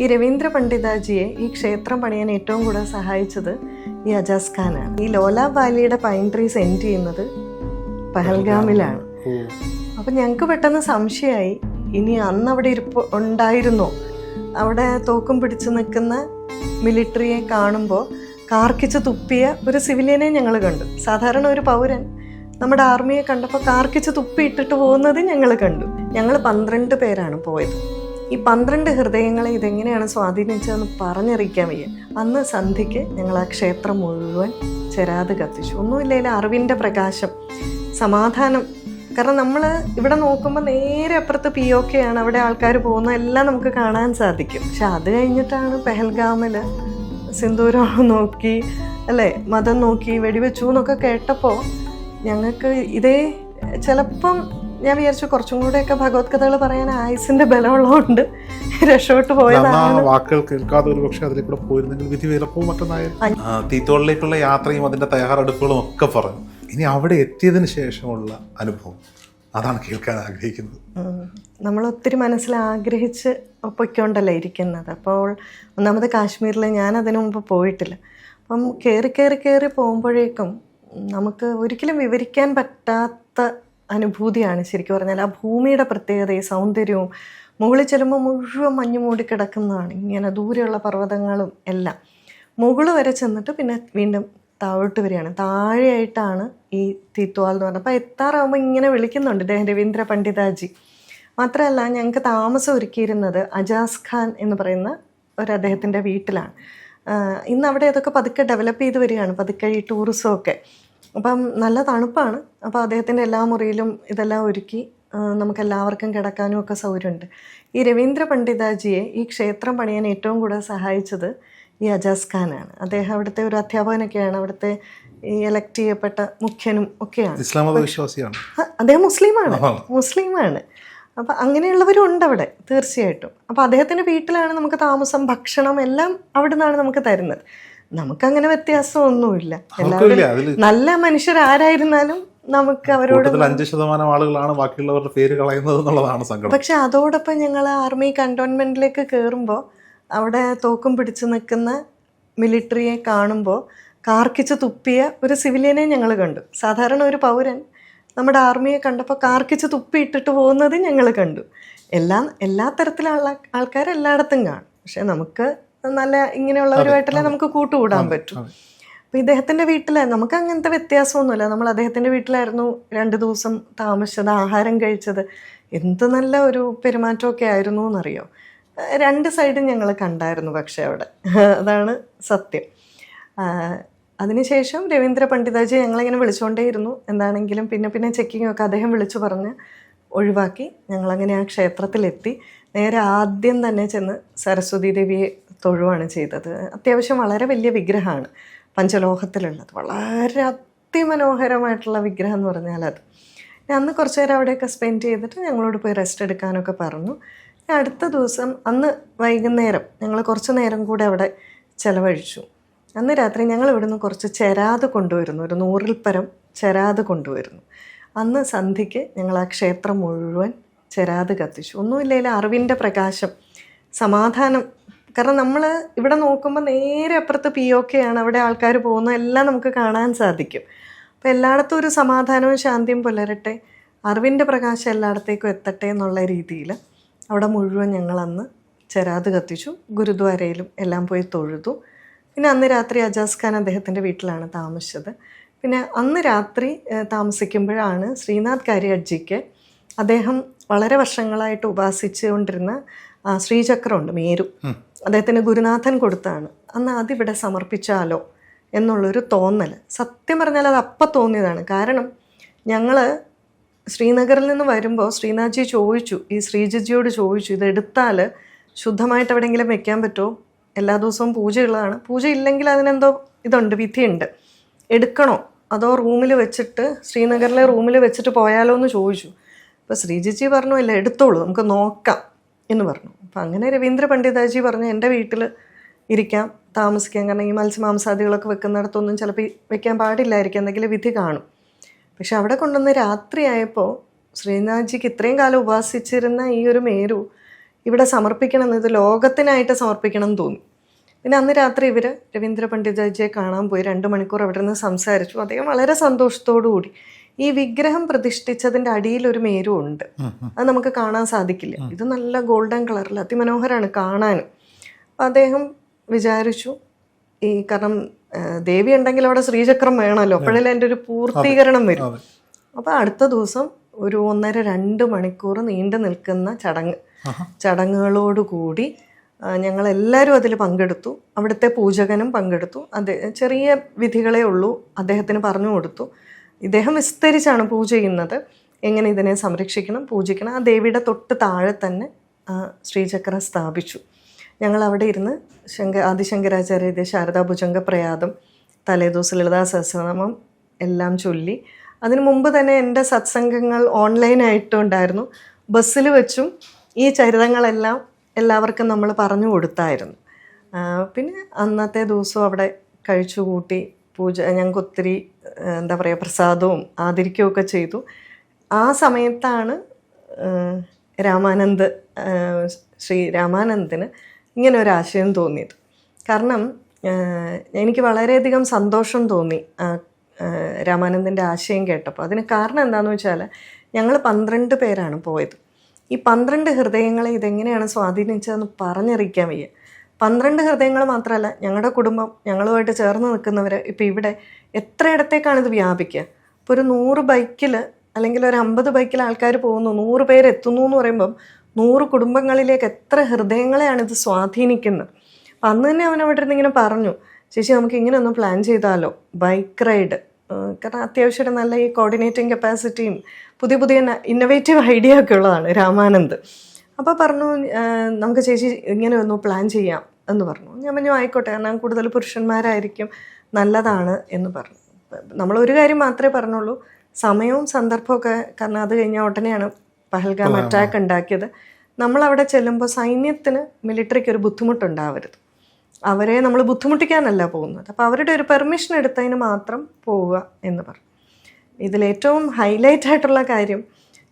ഈ രവീന്ദ്ര പണ്ഡിതാജിയെ ഈ ക്ഷേത്രം പണിയാൻ ഏറ്റവും കൂടുതൽ സഹായിച്ചത് ഈ അജാസ് ഖാനാണ്. ഈ ലോലാ വാലിയുടെ പൈൻ ട്രീസ് എൻഡ് ചെയ്യുന്നത് പഹൽഗാമിലാണ്. അപ്പം ഞങ്ങൾക്ക് പെട്ടെന്ന് സംശയമായി, ഇനി അന്ന് അവിടെ ഉണ്ടായിരുന്നോ? അവിടെ തോക്കും പിടിച്ചു നിൽക്കുന്ന മിലിറ്ററിയെ കാണുമ്പോൾ കാർക്കിച്ച് തുപ്പിയ ഒരു സിവിലിയനെ ഞങ്ങൾ കണ്ടു. സാധാരണ ഒരു പൗരൻ നമ്മുടെ ആർമിയെ കണ്ടപ്പോൾ കാർക്കിച്ച് തുപ്പിയിട്ടിട്ട് പോകുന്നത് ഞങ്ങൾ കണ്ടു. ഞങ്ങൾ 12 പേരാണ് പോയത്. ഈ 12 ഹൃദയങ്ങളെ ഇതെങ്ങനെയാണ് സ്വാധീനിച്ചതെന്ന് പറഞ്ഞറിയിക്കാൻ വയ്യ. അന്ന് സന്ധ്യയ്ക്ക് ഞങ്ങൾ ആ ക്ഷേത്രം മുഴുവൻ ചെരാത് കത്തിച്ചു. ഒന്നുമില്ലെങ്കിൽ അറിവിൻ്റെ പ്രകാശം, സമാധാനം. കാരണം നമ്മൾ ഇവിടെ നോക്കുമ്പോൾ നേരെ അപ്പുറത്ത് POK ആണ്, അവിടെ ആൾക്കാർ പോകുന്ന എല്ലാം നമുക്ക് കാണാൻ സാധിക്കും. പക്ഷെ അത് കഴിഞ്ഞിട്ടാണ് പെഹൽഗാമിൽ സിന്ദൂരം നോക്കി അല്ലേ, മതം നോക്കി വെടിവെച്ചു എന്നൊക്കെ കേട്ടപ്പോൾ ഞങ്ങൾക്ക് ഇതേ ചിലപ്പം ഞാൻ വിചാരിച്ചു കുറച്ചും കൂടെയൊക്കെ ഭഗവത് കഥകൾ പറയാൻ ആയുസിന്റെ ബലമുള്ളതുകൊണ്ട് രക്ഷോട്ട് പോയതാണ്. വാക്കുകൾ കേൾക്കാതെ ഒരു പക്ഷേ അതിലേക്കൂടെ പോയിരുന്നെങ്കിൽ വിധി വിലപ്പവും മറ്റൊന്നായിരുന്നു. തീത്തോളിലേക്കുള്ള യാത്രയും അതിന്റെ തയ്യാറെടുപ്പുകളും ഒക്കെ പറഞ്ഞു. ഇനി അവിടെ എത്തിയതിന് ശേഷമുള്ള അനുഭവം അതാണ് കേൾക്കാൻ ആഗ്രഹിക്കുന്നത്. നമ്മൾ ഒത്തിരി മനസ്സിൽ ആഗ്രഹിച്ച് പൊയ്ക്കൊണ്ടല്ലേ ഇരിക്കുന്നത്. അപ്പോൾ ഒന്നാമത് കാശ്മീരിൽ ഞാൻ അതിനു മുമ്പ് പോയിട്ടില്ല. അപ്പം കയറി പോകുമ്പോഴേക്കും നമുക്ക് ഒരിക്കലും വിവരിക്കാൻ പറ്റാത്ത അനുഭൂതിയാണ് ശരിക്കും പറഞ്ഞാൽ. ആ ഭൂമിയുടെ പ്രത്യേകതയും സൗന്ദര്യവും, മുകളിൽ ചെല്ലുമ്പോൾ മുഴുവൻ മഞ്ഞ് മൂടി കിടക്കുന്നതാണ്, ഇങ്ങനെ ദൂരെയുള്ള പർവ്വതങ്ങളും എല്ലാം. മുകളിൽ വരെ ചെന്നിട്ട് പിന്നെ വീണ്ടും താഴോട്ട് വരികയാണ്. താഴെയായിട്ടാണ് ഈ തീത്വാൽ എന്ന് പറഞ്ഞത്. അപ്പോൾ എത്താറാകുമ്പോൾ ഇങ്ങനെ വിളിക്കുന്നുണ്ട് രവീന്ദ്ര പണ്ഡിതാജി. മാത്രമല്ല ഞങ്ങൾക്ക് താമസം ഒരുക്കിയിരുന്നത് അജാസ് ഖാൻ എന്ന് പറയുന്ന അദ്ദേഹത്തിൻ്റെ വീട്ടിലാണ്. ഇന്ന് അവിടെ അതൊക്കെ പതുക്കെ ഡെവലപ്പ് ചെയ്ത് വരികയാണ്, പതുക്കെ ഈ ടൂറിസമൊക്കെ. അപ്പം നല്ല തണുപ്പാണ്. അപ്പോൾ അദ്ദേഹത്തിൻ്റെ എല്ലാ മുറിയിലും ഇതെല്ലാം ഒരുക്കി നമുക്കെല്ലാവർക്കും കിടക്കാനും ഒക്കെ സൗകര്യമുണ്ട്. ഈ രവീന്ദ്ര പണ്ഡിതാജിയെ ഈ ക്ഷേത്രം പണിയാൻ ഏറ്റവും കൂടുതൽ സഹായിച്ചത് ഈ അജാസ് ഖാനാണ്. അദ്ദേഹം അവിടുത്തെ ഒരു അധ്യാപകനൊക്കെയാണ്, അവിടുത്തെ ഈ എലക്ട് ചെയ്യപ്പെട്ട മുഖ്യനും ഒക്കെയാണ്. ഇസ്ലാം മത വിശ്വാസിയാണ് അദ്ദേഹം. മുസ്ലിമാണ്. അപ്പം അങ്ങനെയുള്ളവരും ഉണ്ട് അവിടെ തീർച്ചയായിട്ടും. അപ്പോൾ അദ്ദേഹത്തിൻ്റെ വീട്ടിലാണ് നമുക്ക് താമസം, ഭക്ഷണം എല്ലാം അവിടെ നിന്നാണ് നമുക്ക് തരുന്നത്. നമുക്കങ്ങനെ വ്യത്യാസമൊന്നുമില്ല. എല്ലാവരും നല്ല മനുഷ്യരാരായിരുന്നാലും നമുക്ക് അവരോട് 5% ആളുകളാണ് ബാക്കിയുള്ളവരുടെ പേര് കളയുന്നത് എന്നുള്ളതാണ് സങ്കടം. പക്ഷെ അതോടൊപ്പം ഞങ്ങൾ ആർമി കന്റോൺമെന്റിലേക്ക് കയറുമ്പോൾ അവിടെ തോക്കും പിടിച്ചു നിൽക്കുന്ന മിലിറ്ററിയെ കാണുമ്പോൾ കാർക്കിച്ച് തുപ്പിയ ഒരു സിവിലിയനെ ഞങ്ങൾ കണ്ടു. സാധാരണ ഒരു പൗരൻ നമ്മുടെ ആർമിയെ കണ്ടപ്പോൾ കാർക്കിച്ച് തുപ്പിയിട്ടിട്ട് പോകുന്നത് ഞങ്ങൾ കണ്ടു. എല്ലാ തരത്തിലുള്ള ആൾക്കാർ എല്ലായിടത്തും കാണും. പക്ഷെ നമുക്ക് നല്ല ഇങ്ങനെയുള്ളവരുമായിട്ടല്ലേ നമുക്ക് കൂട്ടുകൂടാൻ പറ്റും. അപ്പം ഇദ്ദേഹത്തിൻ്റെ വീട്ടിൽ നമുക്ക് അങ്ങനത്തെ വ്യത്യാസമൊന്നുമില്ല. നമ്മൾ അദ്ദേഹത്തിൻ്റെ വീട്ടിലായിരുന്നു 2 ദിവസം താമസിച്ചത്, ആഹാരം കഴിച്ചത്. എന്ത് നല്ല ഒരു പെരുമാറ്റമൊക്കെ ആയിരുന്നു എന്നറിയോ. 2 സൈഡും ഞങ്ങൾ കണ്ടായിരുന്നു. പക്ഷേ അവിടെ അതാണ് സത്യം. അതിനുശേഷം രവീന്ദ്ര പണ്ഡിതാജി ഞങ്ങളിങ്ങനെ വിളിച്ചുകൊണ്ടേയിരുന്നു. എന്താണെങ്കിലും പിന്നെ ചെക്കിങ്ങൊക്കെ അദ്ദേഹം വിളിച്ചു പറഞ്ഞ് ഒഴിവാക്കി. ഞങ്ങളങ്ങനെ ആ ക്ഷേത്രത്തിലെത്തി. നേരെ ആദ്യം തന്നെ ചെന്ന് സരസ്വതി ദേവിയെ തൊഴുവാണ് ചെയ്തത്. അത്യാവശ്യം വളരെ വലിയ വിഗ്രഹമാണ്, പഞ്ചലോഹത്തിലുള്ളത്. വളരെ അതിമനോഹരമായിട്ടുള്ള വിഗ്രഹം എന്ന് പറഞ്ഞാൽ അത്. അന്ന് കുറച്ച് നേരം അവിടെയൊക്കെ സ്പെൻഡ് ചെയ്തിട്ട് ഞങ്ങളോട് പോയി റെസ്റ്റ് എടുക്കാനൊക്കെ പറഞ്ഞു. അടുത്ത ദിവസം അന്ന് വൈകുന്നേരം ഞങ്ങൾ കുറച്ച് നേരം കൂടെ അവിടെ ചിലവഴിച്ചു. അന്ന് രാത്രി ഞങ്ങൾ ഇവിടുന്ന് കുറച്ച് ചെരാത് കൊണ്ടുവരുന്നു, ഒരു 100-ൽ പരം ചെരാത് കൊണ്ടുവരുന്നു. അന്ന് സന്ധ്യയ്ക്ക് ഞങ്ങൾ ആ ക്ഷേത്രം മുഴുവൻ ചെരാത് കത്തിച്ചു. ഒന്നുമില്ലെങ്കിൽ അറിവിൻ്റെ പ്രകാശം, സമാധാനം. കാരണം നമ്മൾ ഇവിടെ നോക്കുമ്പോൾ നേരെ അപ്പുറത്ത് POK ആണ്, അവിടെ ആൾക്കാർ പോകുന്ന എല്ലാം നമുക്ക് കാണാൻ സാധിക്കും. അപ്പോൾ എല്ലായിടത്തും ഒരു സമാധാനവും ശാന്തിയും പുലരട്ടെ, അറിവിൻ്റെ പ്രകാശം എല്ലായിടത്തേക്കും എത്തട്ടെ എന്നുള്ള രീതിയിൽ അവിടെ മുഴുവൻ ഞങ്ങളന്ന് ചെരാത് കത്തിച്ചു. ഗുരുദ്വാരയിലും എല്ലാം പോയി തൊഴുതു. പിന്നെ അന്ന് രാത്രി അജാസ് ഖാൻ അദ്ദേഹത്തിൻ്റെ വീട്ടിലാണ് താമസിച്ചത്. പിന്നെ അന്ന് രാത്രി താമസിക്കുമ്പോഴാണ് ശ്രീനാഥ് കാര്യാട്ജിക്ക് അദ്ദേഹം വളരെ വർഷങ്ങളായിട്ട് ഉപാസിച്ചുകൊണ്ടിരുന്ന ശ്രീചക്രമുണ്ട്, മേരു, അദ്ദേഹത്തിന് ഗുരുനാഥൻ കൊടുത്താണ്. അന്ന് അതിവിടെ സമർപ്പിച്ചാലോ എന്നുള്ളൊരു തോന്നൽ. സത്യം പറഞ്ഞാൽ അത് അപ്പം തോന്നിയതാണ്. കാരണം ഞങ്ങൾ ശ്രീനഗറിൽ നിന്ന് വരുമ്പോൾ ശ്രീനാഥ്ജി ചോദിച്ചു, ഈ ശ്രീജിജിയോട് ചോദിച്ചു, ഇത് എടുത്താൽ ശുദ്ധമായിട്ട് എവിടെയെങ്കിലും വെക്കാൻ പറ്റുമോ? എല്ലാ ദിവസവും പൂജയുള്ളതാണ്, പൂജ ഇല്ലെങ്കിൽ അതിനെന്തോ ഇതുണ്ട്, വിധിയുണ്ട്, എടുക്കണോ അതോ റൂമിൽ വെച്ചിട്ട് ശ്രീനഗറിലെ റൂമിൽ വെച്ചിട്ട് പോയാലോ എന്ന് ചോദിച്ചു. അപ്പോൾ ശ്രീജിജി പറഞ്ഞു, ഇല്ല എടുത്തോളൂ, നമുക്ക് നോക്കാം എന്ന് പറഞ്ഞു. അപ്പം അങ്ങനെ രവീന്ദ്ര പണ്ഡിതാജി പറഞ്ഞു, എൻ്റെ വീട്ടിൽ ഇരിക്കാം, താമസിക്കാം. കാരണം ഈ മത്സ്യമാംസാദികളൊക്കെ വെക്കുന്നിടത്തൊന്നും ചിലപ്പോൾ വെക്കാൻ പാടില്ലായിരിക്കും, എന്തെങ്കിലും വിധി കാണും. പക്ഷെ അവിടെ കൊണ്ടുവന്ന് രാത്രിയായപ്പോൾ ശ്രീനാഥ്ജിക്ക് ഇത്രയും കാലം ഉപാസിച്ചിരുന്ന ഈ ഒരു മേരു ഇവിടെ സമർപ്പിക്കണം എന്ന്, ഇത് ലോകത്തിനായിട്ട് സമർപ്പിക്കണം എന്ന് തോന്നി. പിന്നെ അന്ന് രാത്രി ഇവർ രവീന്ദ്ര പണ്ഡിതജിയെ കാണാൻ പോയി. 2 മണിക്കൂർ അവിടെ നിന്ന് സംസാരിച്ചു. അദ്ദേഹം വളരെ സന്തോഷത്തോടു കൂടി, ഈ വിഗ്രഹം പ്രതിഷ്ഠിച്ചതിൻ്റെ അടിയിൽ ഒരു മേരു ഉണ്ട്, അത് നമുക്ക് കാണാൻ സാധിക്കില്ല. ഇത് നല്ല ഗോൾഡൻ കളറിൽ അതിമനോഹരമാണ് കാണാനും. അപ്പം അദ്ദേഹം വിചാരിച്ചു കാരണം ദേവി ഉണ്ടെങ്കിൽ അവിടെ ശ്രീചക്രം വേണമല്ലോ, അപ്പോഴല്ലേ എൻ്റെ ഒരു പൂർത്തീകരണം വരും. അപ്പോൾ അടുത്ത ദിവസം ഒരു 1.5-2 മണിക്കൂർ നീണ്ടു നിൽക്കുന്ന ചടങ്ങുകളോടുകൂടി ഞങ്ങളെല്ലാവരും അതിൽ പങ്കെടുത്തു. അവിടുത്തെ പൂജകനും പങ്കെടുത്തു. ചെറിയ വിധികളേ ഉള്ളൂ, അദ്ദേഹത്തിന് പറഞ്ഞു കൊടുത്തു. ഇദ്ദേഹം വിസ്തരിച്ചാണ് പൂജ ചെയ്യുന്നത്, എങ്ങനെ ഇതിനെ സംരക്ഷിക്കണം, പൂജിക്കണം. ആ ദേവിയുടെ തൊട്ട് താഴെ തന്നെ ശ്രീചക്രം സ്ഥാപിച്ചു. ഞങ്ങൾ അവിടെ ഇരുന്ന് ആദിശങ്കരാചാര്യ ശാരദാ ഭുജംഗ പ്രയാദം, തലേദിവസം ലളിതാ സഹസ്രനാമം എല്ലാം ചൊല്ലി. അതിനു മുമ്പ് തന്നെ എൻ്റെ സത്സംഗങ്ങൾ ഓൺലൈനായിട്ടും ഉണ്ടായിരുന്നു. ബസ്സിൽ വെച്ചും ഈ ചരിതങ്ങളെല്ലാം എല്ലാവർക്കും നമ്മൾ പറഞ്ഞു കൊടുത്തായിരുന്നു. പിന്നെ അന്നത്തെ ദിവസവും അവിടെ കഴിച്ചുകൂട്ടി പൂജ, ഞങ്ങൾക്ക് ഒത്തിരി എന്താ പറയുക പ്രസാദവും ആദരിക്കുകയൊക്കെ ചെയ്തു. ആ സമയത്താണ് ശ്രീ രാമാനന്ദിന് ഇങ്ങനെ ഒരു ആശയം തോന്നിയത്. കാരണം എനിക്ക് വളരെയധികം സന്തോഷം തോന്നി രാമാനന്ദിൻ്റെ ആശയം കേട്ടപ്പോൾ. അതിന് കാരണം എന്താണെന്ന് വെച്ചാൽ ഞങ്ങൾ 12 പേരാണ് പോയത്. ഈ 12 ഹൃദയങ്ങളെ ഇതെങ്ങനെയാണ് സ്വാധീനിച്ചതെന്ന് പറഞ്ഞറിയിക്കാൻ വയ്യ. 12 ഹൃദയങ്ങൾ മാത്രമല്ല, ഞങ്ങളുടെ കുടുംബം, ഞങ്ങളുമായിട്ട് ചേർന്ന് നിൽക്കുന്നവർ ഇപ്പം ഇവിടെ എത്രയിടത്തേക്കാണ് ഇത് വ്യാപിക്കുക. ഇപ്പോൾ ഒരു 100 ബൈക്കിൽ അല്ലെങ്കിൽ ഒരു 50 ബൈക്കിൽ ആൾക്കാർ പോകുന്നു, 100 പേര് എത്തുന്നു എന്ന് പറയുമ്പം 100 കുടുംബങ്ങളിലേക്ക് എത്ര ഹൃദയങ്ങളെയാണ് ഇത് സ്വാധീനിക്കുന്നത്. അപ്പം അന്ന് തന്നെ അവൻ അവിടെ ഇരുന്ന് ഇങ്ങനെ പറഞ്ഞു, ചേച്ചി നമുക്ക് ഇങ്ങനെ ഒന്ന് പ്ലാൻ ചെയ്താലോ, ബൈക്ക് റൈഡ്. കാരണം അത്യാവശ്യം നല്ല ഈ കോർഡിനേറ്റിംഗ് കപ്പാസിറ്റിയും പുതിയ പുതിയ ഇന്നൊവേറ്റീവ് ഐഡിയ ഒക്കെ ഉള്ളതാണ് രാമാനന്ദ്. അപ്പോൾ പറഞ്ഞു നമുക്ക് ചേച്ചി ഇങ്ങനെ ഒന്ന് പ്ലാൻ ചെയ്യാം എന്ന് പറഞ്ഞു. ഞാൻ പറഞ്ഞു ആയിക്കോട്ടെ, കാരണം കൂടുതൽ പുരുഷന്മാരായിരിക്കും, നല്ലതാണ് എന്ന് പറഞ്ഞു. നമ്മളൊരു കാര്യം മാത്രമേ പറഞ്ഞുള്ളൂ, സമയവും സന്ദർഭമൊക്കെ. കാരണം അത് കഴിഞ്ഞാൽ ഉടനെയാണ് പഹൽഗാം അറ്റാക്ക് ഉണ്ടാക്കിയത്. നമ്മളവിടെ ചെല്ലുമ്പോൾ സൈന്യത്തിന്, മിലിറ്ററിക്ക് ഒരു ബുദ്ധിമുട്ടുണ്ടാവരുത്, അവരെ നമ്മൾ ബുദ്ധിമുട്ടിക്കാനല്ല പോകുന്നത്. അപ്പോൾ അവരുടെ ഒരു പെർമിഷൻ എടുത്തതിന് മാത്രം പോവുക എന്ന് പറഞ്ഞു. ഇതിലേറ്റവും ഹൈലൈറ്റ് ആയിട്ടുള്ള കാര്യം,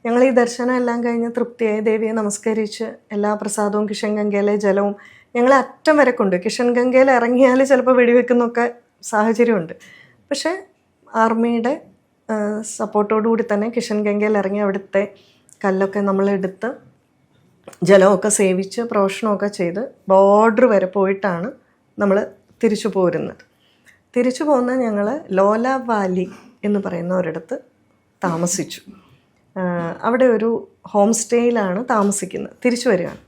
ഞങ്ങൾ ഈ ദർശനം എല്ലാം കഴിഞ്ഞ് തൃപ്തിയായി ദേവിയെ നമസ്കരിച്ച് എല്ലാ പ്രസാദവും കിഷൻ ഗംഗയിലെ ജലവും ഞങ്ങളെ അറ്റം വരെ കൊണ്ട്, കിഷൻ ഗംഗയിൽ ഇറങ്ങിയാൽ ചിലപ്പോൾ വെടിവെക്കുന്നൊക്കെ സാഹചര്യമുണ്ട്. പക്ഷേ ആർമിയുടെ സപ്പോർട്ടോടുകൂടി തന്നെ കിഷൻ ഗംഗയിൽ ഇറങ്ങി അവിടുത്തെ കല്ലൊക്കെ നമ്മളെടുത്ത് ജലമൊക്കെ സേവിച്ച് പ്രദക്ഷിണമൊക്കെ ചെയ്ത് ബോർഡർ വരെ പോയിട്ടാണ് നമ്മൾ തിരിച്ചു പോരുന്നത്. തിരിച്ചു പോകുന്ന ഞങ്ങൾ ലോല വാലി എന്ന് പറയുന്ന ഒരിടത്ത് താമസിച്ചു. അവിടെ ഒരു ഹോം സ്റ്റേയിലാണ് താമസിക്കുന്നത്. തിരിച്ചു വരികയാണ്.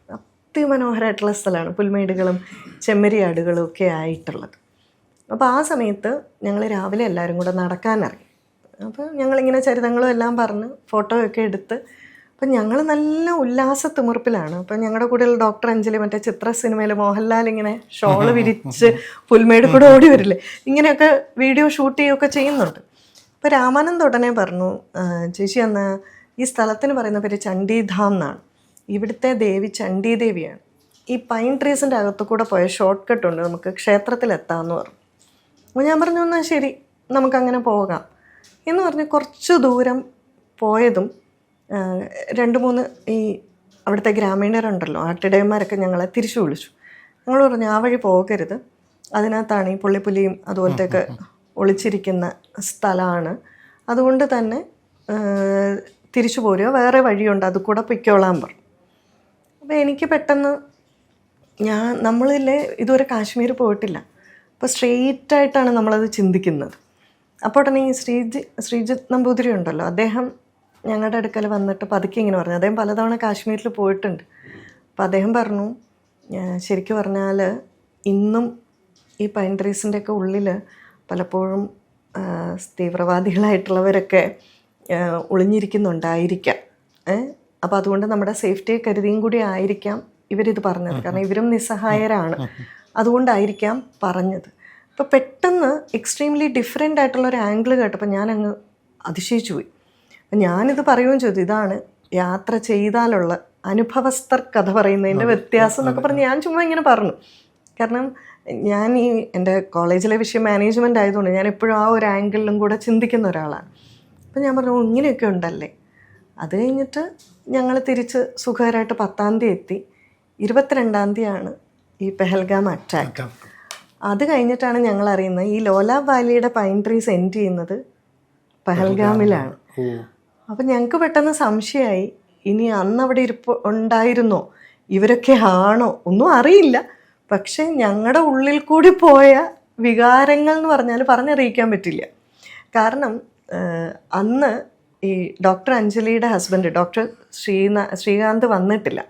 അതിമനോഹരമായിട്ടുള്ള സ്ഥലമാണ്, പുൽമേടുകളും ചെമ്മരിയാടുകളും ഒക്കെ ആയിട്ടുള്ളത്. അപ്പോൾ ആ സമയത്ത് ഞങ്ങൾ രാവിലെ എല്ലാവരും കൂടെ നടക്കാനിറങ്ങി. അപ്പോൾ ഞങ്ങളിങ്ങനെ ചരിതങ്ങളും എല്ലാം പറഞ്ഞ് ഫോട്ടോയൊക്കെ എടുത്ത്, അപ്പം ഞങ്ങൾ നല്ല ഉല്ലാസത്തിമുറുപ്പിലാണ്. അപ്പം ഞങ്ങളുടെ കൂടെയുള്ള ഡോക്ടർ അഞ്ജലി, മറ്റേ ചിത്ര സിനിമയിൽ മോഹൻലാൽ ഇങ്ങനെ ഷോള് വിരിച്ച് പുൽമേട് കൂടെ ഓടി വരില്ലേ, ഇങ്ങനെയൊക്കെ വീഡിയോ ഷൂട്ട് ചെയ്യുകയൊക്കെ ചെയ്യുന്നുണ്ട്. അപ്പോൾ രാമാനന്ദ് ഉടനെ പറഞ്ഞു, ചേച്ചി അന്ന് ഈ സ്ഥലത്തിന് പറയുന്ന പേര് ചണ്ഡീധാം എന്നാണ്, ഇവിടുത്തെ ദേവി ചണ്ഡീദേവിയാണ്. ഈ പൈൻ ട്രീസിൻ്റെ അകത്തു കൂടെ പോയ ഷോർട്ട് കട്ടുണ്ട്, നമുക്ക് ക്ഷേത്രത്തിലെത്താമെന്ന് പറഞ്ഞു. അപ്പോൾ ഞാൻ പറഞ്ഞു എന്നാൽ ശരി നമുക്കങ്ങനെ പോകാം എന്ന് പറഞ്ഞ് കുറച്ച് ദൂരം പോയതും 2-3 ഈ അവിടുത്തെ ഗ്രാമീണരുണ്ടല്ലോ, ആട്ടിടയന്മാരൊക്കെ ഞങ്ങളെ തിരിച്ചു വിളിച്ചു. ഞങ്ങൾ പറഞ്ഞു ആ വഴി പോകരുത്, അതിനകത്താണ് ഈ പുള്ളിപ്പുലിയും അതുപോലത്തെയൊക്കെ ഒളിച്ചിരിക്കുന്ന സ്ഥലമാണ്, അതുകൊണ്ട് തന്നെ തിരിച്ചു പോരുക, വേറെ വഴിയുണ്ട്, അത് കൂടെ പൊയ്ക്കോളാൻ പറഞ്ഞു. അപ്പോൾ എനിക്ക് പെട്ടെന്ന് നമ്മളില്ലേ ഇതുവരെ കാശ്മീർ പോയിട്ടില്ല, അപ്പോൾ സ്ട്രെയിറ്റായിട്ടാണ് നമ്മളത് ചിന്തിക്കുന്നത്. അപ്പോൾ ഉടനെ ഈ ശ്രീജിത്ത് നമ്പൂതിരി ഉണ്ടല്ലോ, അദ്ദേഹം ഞങ്ങളുടെ അടുക്കൽ വന്നിട്ട് പതുക്കെ ഇങ്ങനെ പറഞ്ഞു, അദ്ദേഹം പലതവണ കാശ്മീരിൽ പോയിട്ടുണ്ട്. അപ്പോൾ അദ്ദേഹം പറഞ്ഞു, ശരിക്കും പറഞ്ഞാൽ ഇന്നും ഈ പൈൻ ട്രീസിൻ്റെയൊക്കെ ഉള്ളിൽ പലപ്പോഴും തീവ്രവാദികളായിട്ടുള്ളവരൊക്കെ ഒളിഞ്ഞിരിക്കുന്നുണ്ടായിരിക്കാം. അപ്പോൾ അതുകൊണ്ട് നമ്മുടെ സേഫ്റ്റിയെ കരുതിയും കൂടി ആയിരിക്കാം ഇവരിത് പറഞ്ഞത്, കാരണം ഇവരും നിസ്സഹായരാണ്, അതുകൊണ്ടായിരിക്കാം പറഞ്ഞത്. അപ്പോൾ പെട്ടെന്ന് എക്സ്ട്രീംലി ഡിഫറെൻ്റ് ആയിട്ടുള്ളൊരു ആംഗിൾ കേട്ടപ്പോൾ ഞാനങ്ങ് അതിശയിച്ചു പോയി. ഞാനിത് പറയുകയും ചെയ്തു, ഇതാണ് യാത്ര ചെയ്താലുള്ള അനുഭവസ്ഥർ കഥ പറയുന്നതിൻ്റെ വ്യത്യാസം എന്നൊക്കെ പറഞ്ഞ് ഞാൻ ചുമ്മാ ഇങ്ങനെ പറഞ്ഞു. കാരണം ഞാൻ ഈ എൻ്റെ കോളേജിലെ വിഷയം മാനേജ്മെൻ്റ് ആയതുകൊണ്ട് ഞാൻ എപ്പോഴും ആ ഒരു ആംഗിളിലും കൂടെ ചിന്തിക്കുന്ന ഒരാളാണ്. അപ്പം ഞാൻ പറഞ്ഞു ഇങ്ങനെയൊക്കെ ഉണ്ടല്ലേ. അത് കഴിഞ്ഞിട്ട് ഞങ്ങൾ തിരിച്ച് സുഖകരമായിട്ട് 10-ാം തീയതി എത്തി. 22-ാം തീയതിയാണ് ഈ പെഹൽഗാം അറ്റാക്ക്. അത് കഴിഞ്ഞിട്ടാണ് ഞങ്ങൾ അറിയുന്നത് ഈ ലോല വാലിയുടെ പൈൻ ട്രീസ് എൻഡ് ചെയ്യുന്നത് പെഹൽഗാമിലാണ്. അപ്പം ഞങ്ങൾക്ക് പെട്ടെന്ന് സംശയമായി, ഇനി അന്ന് അവിടെ ഉണ്ടായിരുന്നോ, ഇവരൊക്കെ ആണോ, ഒന്നും അറിയില്ല. പക്ഷെ ഞങ്ങളുടെ ഉള്ളിൽ കൂടി പോയ വികാരങ്ങൾ എന്ന് പറഞ്ഞാൽ പറഞ്ഞറിയിക്കാൻ പറ്റില്ല. കാരണം അന്ന് ഈ ഡോക്ടർ അഞ്ജലിയുടെ ഹസ്ബൻഡ് ഡോക്ടർ ശ്രീകാന്ത് വന്നിട്ടില്ല.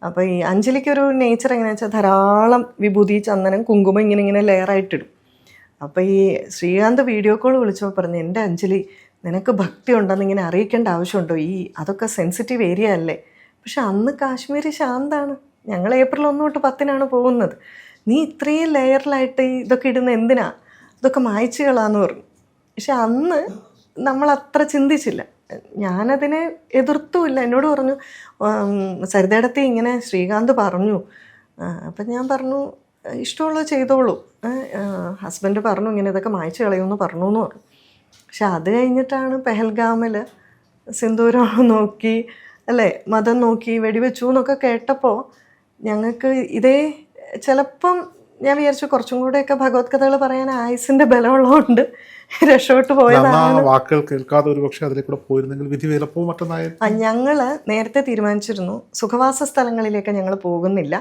അപ്പോൾ ഈ അഞ്ജലിക്കൊരു നേച്ചർ എങ്ങനെയാണെന്ന് വെച്ചാൽ ധാരാളം വിഭൂതി, ചന്ദനം, കുങ്കുമം ഇങ്ങനെ ലെയറായിട്ടിടും. അപ്പോൾ ഈ ശ്രീകാന്ത് വീഡിയോ കോൾ വിളിച്ചപ്പോൾ പറഞ്ഞു, എൻ്റെ അഞ്ജലി നിനക്ക് ഭക്തി ഉണ്ടെന്ന് ഇങ്ങനെ അറിയിക്കേണ്ട ആവശ്യമുണ്ടോ, അതൊക്കെ സെൻസിറ്റീവ് ഏരിയ അല്ലേ. പക്ഷെ അന്ന് കാശ്മീർ ശാന്താണ്. ഞങ്ങൾ ഏപ്രിൽ 1 തൊട്ട് 10-നാണ് പോകുന്നത്. നീ ഇത്രയും ലെയറിലായിട്ട് ഇതൊക്കെ ഇടുന്ന എന്തിനാ, ഇതൊക്കെ മായ്ച്ചു കളാന്ന് പറഞ്ഞു. പക്ഷെ അന്ന് നമ്മൾ അത്ര ചിന്തിച്ചില്ല. ഞാനതിനെ എതിർത്തുമില്ല. എന്നോട് പറഞ്ഞു, സരിതയിടത്ത് ഇങ്ങനെ ശ്രീകാന്ത് പറഞ്ഞു. അപ്പം ഞാൻ പറഞ്ഞു, ഇഷ്ടമുള്ളത് ചെയ്തോളൂ. ഹസ്ബൻഡ് പറഞ്ഞു ഇങ്ങനെ ഇതൊക്കെ മായ്ച്ചു കളയുമെന്ന് പറഞ്ഞു എന്ന് പറഞ്ഞു. പക്ഷെ അത് കഴിഞ്ഞിട്ടാണ് പെഹൽഗാമിൽ സിന്ദൂരം നോക്കി അല്ലേ, മതം നോക്കി വെടിവെച്ചു എന്നൊക്കെ കേട്ടപ്പോൾ ഞങ്ങൾക്ക് ചിലപ്പം ഞാൻ വിചാരിച്ചു കുറച്ചും കൂടെയൊക്കെ ഭഗവത് കഥകൾ പറയാൻ ആയുസിൻ്റെ ബലമുള്ളതുകൊണ്ട് രക്ഷപ്പെട്ടു പോയതാണ്. വാക്കുകൾ കേൾക്കാതെ ഒരു പക്ഷേ അതിലേക്കൂടെ പോയിരുന്നെങ്കിൽ വിധി വിലപ്പോ മറ്റൊന്നായിരുന്നു. ഞങ്ങൾ നേരത്തെ തീരുമാനിച്ചിരുന്നു സുഖവാസ സ്ഥലങ്ങളിലേക്ക് ഞങ്ങൾ പോകുന്നില്ല.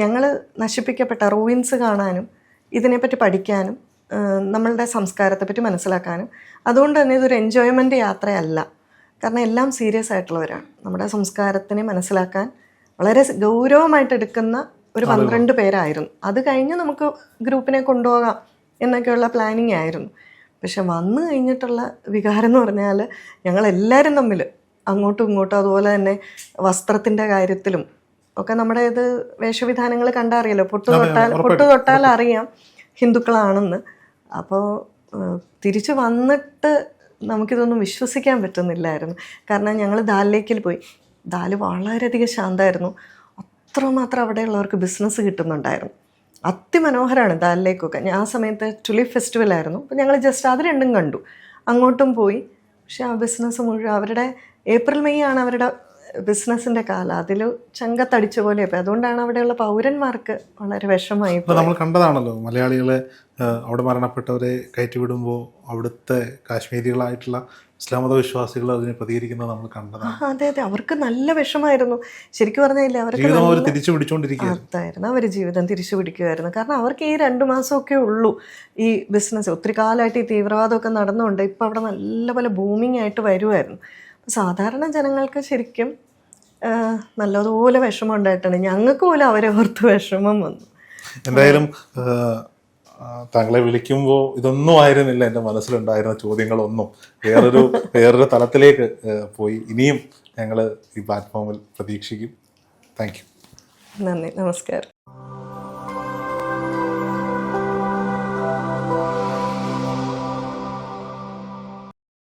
ഞങ്ങൾ നശിപ്പിക്കപ്പെട്ട റൂയിൻസ് കാണാനും ഇതിനെപ്പറ്റി പഠിക്കാനും നമ്മളുടെ സംസ്കാരത്തെപ്പറ്റി മനസ്സിലാക്കാനും, അതുകൊണ്ട് തന്നെ ഇതൊരു എൻജോയ്മെൻ്റ് യാത്രയല്ല. കാരണം എല്ലാം സീരിയസ് ആയിട്ടുള്ളവരാണ്. നമ്മുടെ സംസ്കാരത്തിനെ മനസ്സിലാക്കാൻ വളരെ ഗൗരവമായിട്ട് എടുക്കുന്ന ഒരു 12 പേരായിരുന്നു. അത് കഴിഞ്ഞ് നമുക്ക് ഗ്രൂപ്പിനെ കൊണ്ടുപോകാം എന്നൊക്കെയുള്ള പ്ലാനിങ് ആയിരുന്നു. പക്ഷെ വന്നു കഴിഞ്ഞിട്ടുള്ള വികാരം എന്ന് പറഞ്ഞാൽ ഞങ്ങളെല്ലാവരും തമ്മിൽ അങ്ങോട്ടും ഇങ്ങോട്ടും, അതുപോലെ തന്നെ വസ്ത്രത്തിൻ്റെ കാര്യത്തിലും ഒക്കെ നമ്മുടെ ഇത് വേഷവിധാനങ്ങൾ കണ്ടറിയാലോ. പൊട്ടു തൊട്ടാൽ അറിയാം ഹിന്ദുക്കളാണെന്ന്. അപ്പോൾ തിരിച്ചു വന്നിട്ട് നമുക്കിതൊന്നും വിശ്വസിക്കാൻ പറ്റുന്നില്ലായിരുന്നു. കാരണം ഞങ്ങൾ ദാലിലേക്കിൽ പോയി. ദാല് വളരെയധികം ശാന്തമായിരുന്നു. അത്രമാത്രം അവിടെയുള്ളവർക്ക് ബിസിനസ് കിട്ടുന്നുണ്ടായിരുന്നു. അതിമനോഹരമാണ് ദാലിലേക്കൊക്കെ. ആ സമയത്ത് ടുലിപ്പ് ഫെസ്റ്റിവലായിരുന്നു. അപ്പോൾ ഞങ്ങൾ ജസ്റ്റ് അത് രണ്ടും കണ്ടു, അങ്ങോട്ടും പോയി. പക്ഷെ ആ ബിസിനസ് മുഴുവൻ അവരുടെ ഏപ്രിൽ മെയ് ആണ് അവരുടെ ബിസിനസ്സിൻ്റെ കാലം. അതിൽ ചങ്കത്തടിച്ച പോലെ. അപ്പോൾ അതുകൊണ്ടാണ് അവിടെയുള്ള പൗരന്മാർക്ക് വളരെ വിഷമമായി. ഇപ്പോൾ നമ്മൾ കണ്ടതാണല്ലോ, മലയാളികളെ അവിടെ മരണപ്പെട്ടവരെ കയറ്റിവിടുമ്പോൾ അവിടുത്തെ കാശ്മീരികളായിട്ടുള്ള ഇസ്ലാം മത വിശ്വാസികൾ അതിനെ പ്രതികരിക്കുന്നത് നമ്മൾ കണ്ടതാണ്. അതെ, അവർക്ക് നല്ല വിഷമായിരുന്നു. ശരിക്കും പറഞ്ഞില്ല, അവർക്ക് തിരിച്ചു പിടിച്ചുകൊണ്ടിരിക്കുകയായിരുന്നു. അവർ ജീവിതം തിരിച്ചു പിടിക്കുമായിരുന്നു. കാരണം അവർക്ക് ഈ 2 മാസമൊക്കെ ഉള്ളൂ ഈ ബിസിനസ്. ഒത്തിരി കാലമായിട്ട് ഈ തീവ്രവാദമൊക്കെ നടന്നുകൊണ്ട് ഇപ്പം അവിടെ നല്ലപോലെ ബൂമിങ് ആയിട്ട് വരുമായിരുന്നു. സാധാരണ ജനങ്ങൾക്ക് ശരിക്കും നല്ലതുപോലെ വിഷമം ഉണ്ടായിട്ടുണ്ട്. ഞങ്ങൾക്ക് പോലും അവരെ ഓർത്ത് വിഷമം വന്നു. എന്തായാലും താങ്കളെ വിളിക്കുമ്പോൾ ഇതൊന്നും ആയിരുന്നില്ല എൻ്റെ മനസ്സിലുണ്ടായിരുന്ന ചോദ്യങ്ങളൊന്നും. വേറൊരു തലത്തിലേക്ക് പോയി. ഇനിയും ഞങ്ങൾ ഈ പ്ലാറ്റ്ഫോമിൽ പ്രതീക്ഷിക്കും. Thank you. നന്ദി, നമസ്കാരം.